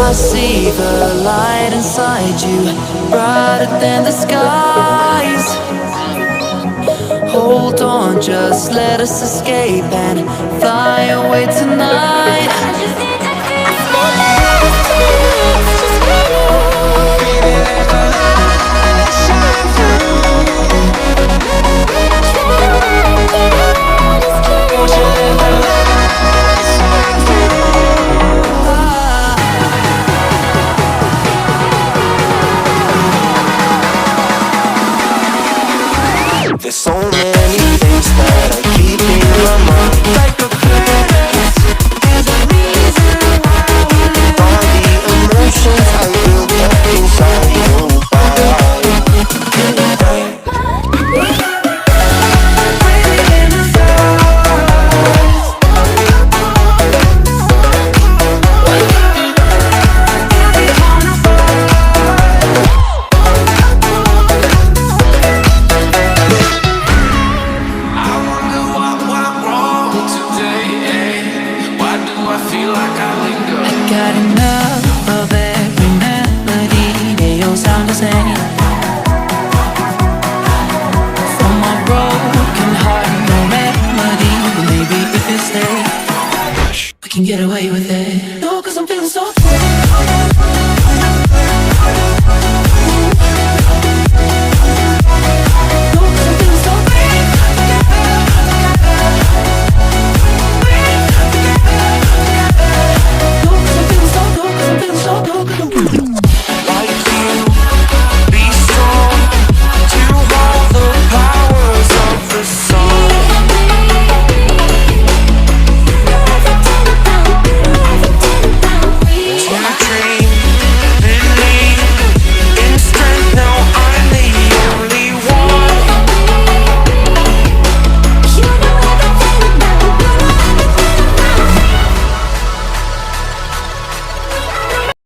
I see the light inside you, brighter than the skies. Hold on, just let us escape and fly away tonight. I just need to feel the last chance, just feel it. Baby, let the light shine through. Won't you let the light shine through? There's so many things that I keep in my mind, like a planet. There's a reason why we live. All the emotions I built up inside your body. Breathing in the stars. I wonder what went wrong today. Why do I feel like I linger? Got enough of every melody, they all sound the same. From my broken heart, no remedy. Maybe if you stay, we can get away with it. No, 'cause I'm feeling so